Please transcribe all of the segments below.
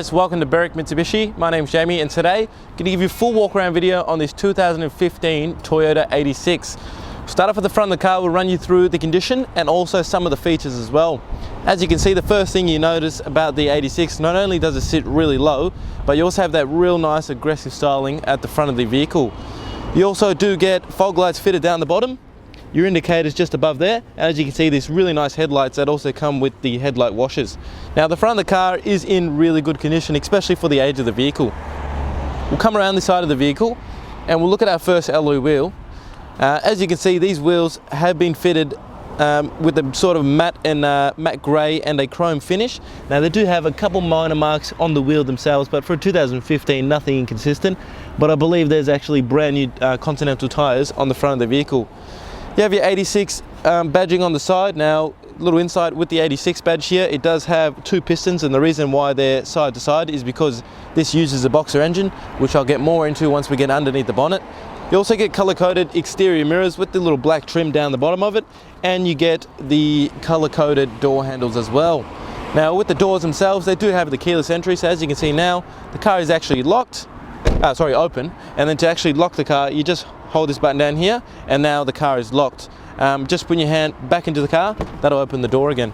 guys, welcome to Berwick Mitsubishi. My name's Jamie and today I'm going to give you a full walk around video on this 2015 Toyota 86. Start off at the front of the car, we'll run you through the condition and also some of the features as well. As you can see, the first thing you notice about the 86, not only does it sit really low, but you also have that real nice aggressive styling at the front of the vehicle. You also do get fog lights fitted down the bottom, your indicators just above there, and as you can see, these really nice headlights that also come with the headlight washers. Now the front of the car is in really good condition, especially for the age of the vehicle. We'll come around the side of the vehicle and we'll look at our first alloy wheel. As you can see, these wheels have been fitted with a sort of matte grey and a chrome finish. Now they do have a couple minor marks on the wheel themselves, but for 2015 nothing inconsistent, but I believe there's actually brand new Continental tyres on the front of the vehicle. You have your 86 badging on the side. Now, a little insight with the 86 badge here, it does have two pistons, and the reason why they're side to side is because this uses a boxer engine, which I'll get more into once we get underneath the bonnet. You also get color-coded exterior mirrors with the little black trim down the bottom of it, and you get the color-coded door handles as well. Now, with the doors themselves, they do have the keyless entry, so as you can see now, the car is actually open, and then to actually lock the car, you just hold this button down here and now the car is locked. Just put your hand back into the car, that'll open the door again.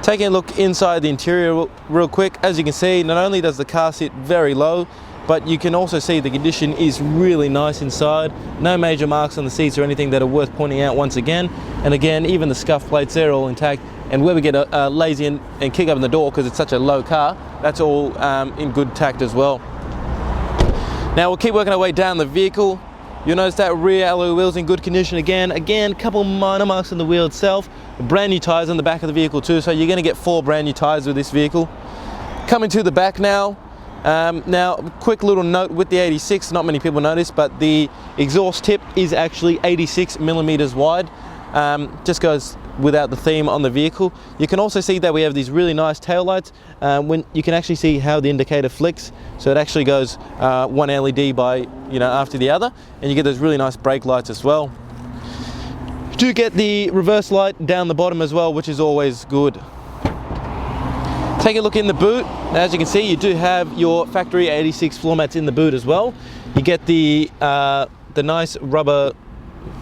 Taking a look inside the interior real quick, as you can see, not only does the car sit very low, but you can also see the condition is really nice inside. No major marks on the seats or anything that are worth pointing out once again. And again, even the scuff plates, they're all intact. And where we get a lazy and kick up in the door because it's such a low car, that's all in good tact as well. Now we'll keep working our way down the vehicle. You'll notice that rear alloy wheel's in good condition again. Again, a couple minor marks on the wheel itself. Brand new tyres on the back of the vehicle too, so you're going to get 4 brand new tyres with this vehicle. Coming to the back now. Now, quick little note with the 86, not many people notice, but the exhaust tip is actually 86 millimeters wide. Just goes without the theme on the vehicle. You can also see that we have these really nice tail lights. When you can actually see how the indicator flicks, so it actually goes one LED by after the other, and you get those really nice brake lights as well. You do get the reverse light down the bottom as well, which is always good. Take a look in the boot. As you can see, you do have your factory 86 floor mats in the boot as well. You get the nice rubber,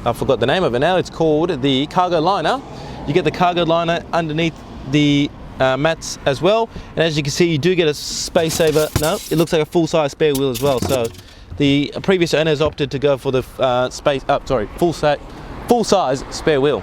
I forgot the name of it now, it's called the cargo liner. You get the cargo liner underneath the mats as well, and as you can see, you do get a space saver. No, it looks like a full-size spare wheel as well, so the previous owners opted to go for the full-size spare wheel.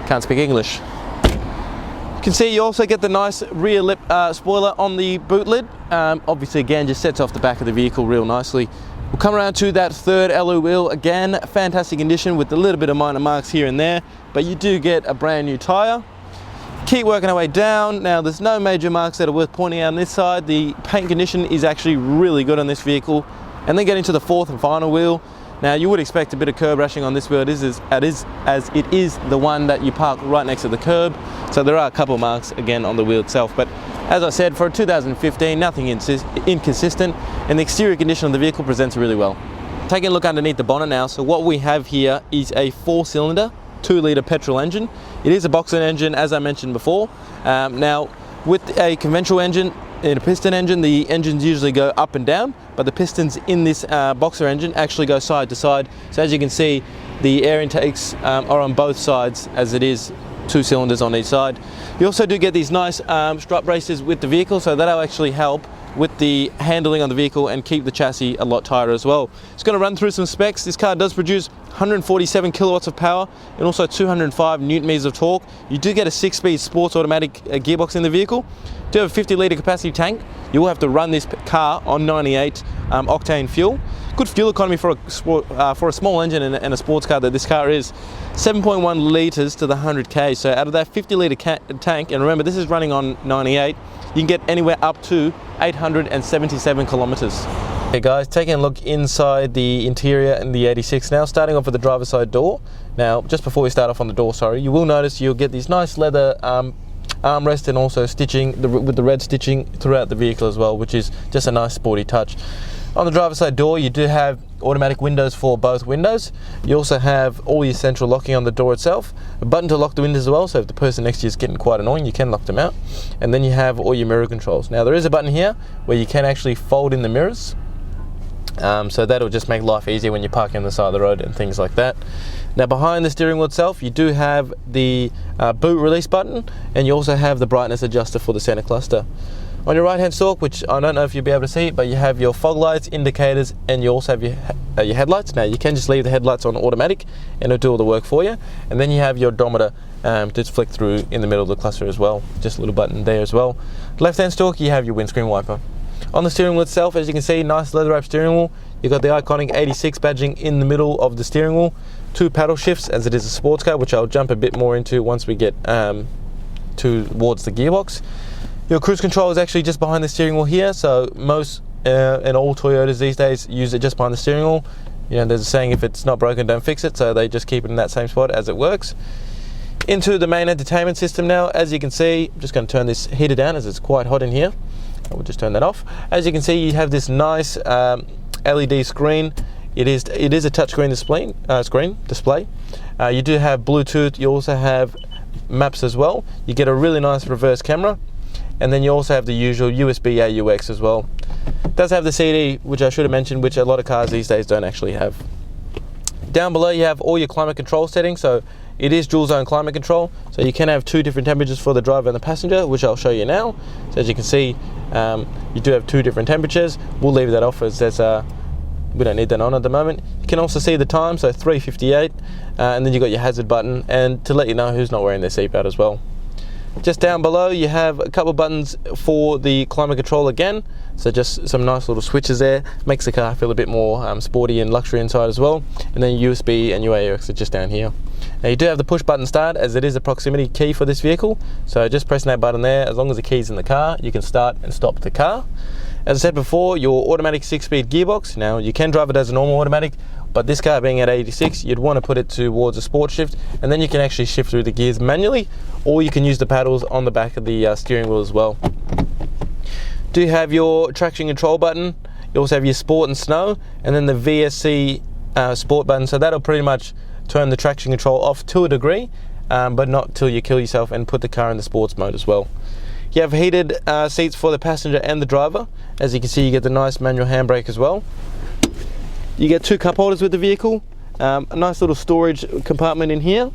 Can't speak English. You can see you also get the nice rear lip spoiler on the boot lid. Obviously again, just sets off the back of the vehicle real nicely. We'll come around to that third alloy wheel. Again, fantastic condition with a little bit of minor marks here and there, but you do get a brand new tyre. Keep working our way down. Now there's no major marks that are worth pointing out on this side. The paint condition is actually really good on this vehicle. And then getting to the fourth and final wheel. Now you would expect a bit of curb rashing on this wheel as it is the one that you park right next to the curb. So there are a couple of marks again on the wheel itself, but as I said, for 2015, nothing inconsistent, and the exterior condition of the vehicle presents really well. Taking a look underneath the bonnet now, so what we have here is a 4-cylinder, 2-litre petrol engine. It is a boxer engine, as I mentioned before. Now, with a conventional engine, in a piston engine, the engines usually go up and down, but the pistons in this boxer engine actually go side to side. So as you can see, the air intakes are on both sides, as it is 2 cylinders on each side. You also do get these nice strut braces with the vehicle, so that'll actually help with the handling on the vehicle and keep the chassis a lot tighter as well. It's going to run through some specs. This car does produce 147 kilowatts of power and also 205 newton meters of torque. You do get a 6-speed sports automatic gearbox in the vehicle. You do have a 50-litre capacity tank. You will have to run this car on 98 octane fuel. Good fuel economy for a small engine and a sports car that this car is. 7.1 litres to the 100k. So out of that 50-litre tank, and remember this is running on 98, you can get anywhere up to 877 kilometres. Okay guys, taking a look inside the interior in the 86 now, starting off with the driver's side door. Now, just before we start off on the door, you will notice you'll get these nice leather armrest and also stitching with the red stitching throughout the vehicle as well, which is just a nice sporty touch. On the driver's side door, you do have automatic windows for both windows. You also have all your central locking on the door itself, a button to lock the windows as well, so if the person next to you is getting quite annoying, you can lock them out. And then you have all your mirror controls. Now there is a button here where you can actually fold in the mirrors, so that'll just make life easier when you're parking on the side of the road and things like that. Now behind the steering wheel itself, you do have the boot release button, and you also have the brightness adjuster for the center cluster. On your right hand stalk, which I don't know if you'll be able to see, but you have your fog lights, indicators, and you also have your headlights. Now you can just leave the headlights on automatic and it'll do all the work for you. And then you have your odometer to flick through in the middle of the cluster as well. Just a little button there as well. Left hand stalk, you have your windscreen wiper. On the steering wheel itself, as you can see, nice leather wrap steering wheel. You've got the iconic 86 badging in the middle of the steering wheel. 2 paddle shifts as it is a sports car, which I'll jump a bit more into once we get towards the gearbox. Your cruise control is actually just behind the steering wheel here, so most and all Toyotas these days use it just behind the steering wheel. You know, there's a saying, if it's not broken, don't fix it, so they just keep it in that same spot as it works. Into the main entertainment system now. As you can see, I'm just going to turn this heater down as it's quite hot in here. We'll just turn that off. As you can see, you have this nice LED screen. It is a touchscreen display. You do have Bluetooth. You also have maps as well. You get a really nice reverse camera. And then you also have the usual USB AUX as well. It does have the CD, which I should have mentioned, which a lot of cars these days don't actually have. Down below you have all your climate control settings, so it is dual zone climate control, so you can have 2 different temperatures for the driver and the passenger, which I'll show you now. So as you can see, you do have 2 different temperatures. We'll leave that off as we don't need that on at the moment. You can also see the time, so 3:58, and then you've got your hazard button, and to let you know who's not wearing their seatbelt as well. Just down below you have a couple of buttons for the climate control again, so just some nice little switches there. Makes the car feel a bit more sporty and luxury inside as well. And then USB and UAX are just down here. Now you do have the push button start, as it is a proximity key for this vehicle, so just pressing that button there, as long as the key's in the car, you can start and stop the car. As I said before, your automatic 6-speed gearbox. Now you can drive it as a normal automatic, but this car being at 86, you'd want to put it towards a sport shift, and then you can actually shift through the gears manually, or you can use the paddles on the back of the steering wheel as well. Do you have your traction control button? You also have your sport and snow, and then the VSC sport button, so that'll pretty much turn the traction control off to a degree, but not till you kill yourself and put the car in the sports mode as well. You have heated seats for the passenger and the driver. As you can see, you get the nice manual handbrake as well. You get 2 cup holders with the vehicle, a nice little storage compartment in here.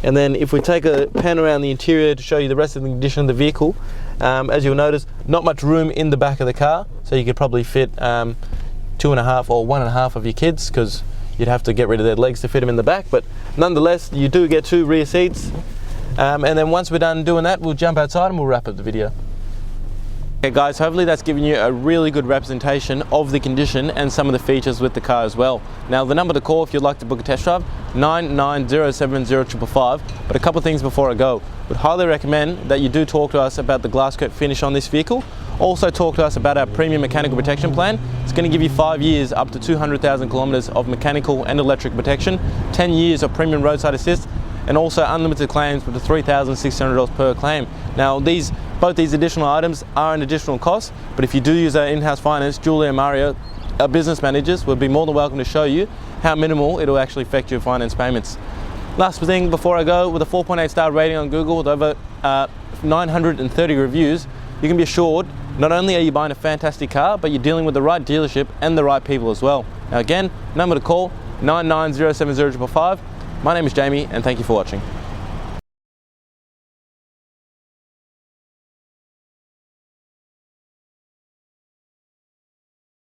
And then if we take a pan around the interior to show you the rest of the condition of the vehicle, as you'll notice, not much room in the back of the car, so you could probably fit 2.5 or 1.5 of your kids, because you'd have to get rid of their legs to fit them in the back. But nonetheless, you do get 2 rear seats. And then once we're done doing that, we'll jump outside and we'll wrap up the video. Okay guys, hopefully that's given you a really good representation of the condition and some of the features with the car as well. Now the number to call if you'd like to book a test drive, 99070555. But a couple of things before I go. Would highly recommend that you do talk to us about the glass coat finish on this vehicle. Also talk to us about our premium mechanical protection plan. It's going to give you 5 years up to 200,000 kilometers of mechanical and electric protection, 10 years of premium roadside assist, and also unlimited claims with the $3,600 per claim. Now both these additional items are an additional cost, but if you do use our in-house finance, Julia and Mario, our business managers, would be more than welcome to show you how minimal it'll actually affect your finance payments. Last thing before I go, with a 4.8 star rating on Google with over 930 reviews, you can be assured not only are you buying a fantastic car, but you're dealing with the right dealership and the right people as well. Now again, number to call, 99070555. My name is Jamie, and thank you for watching.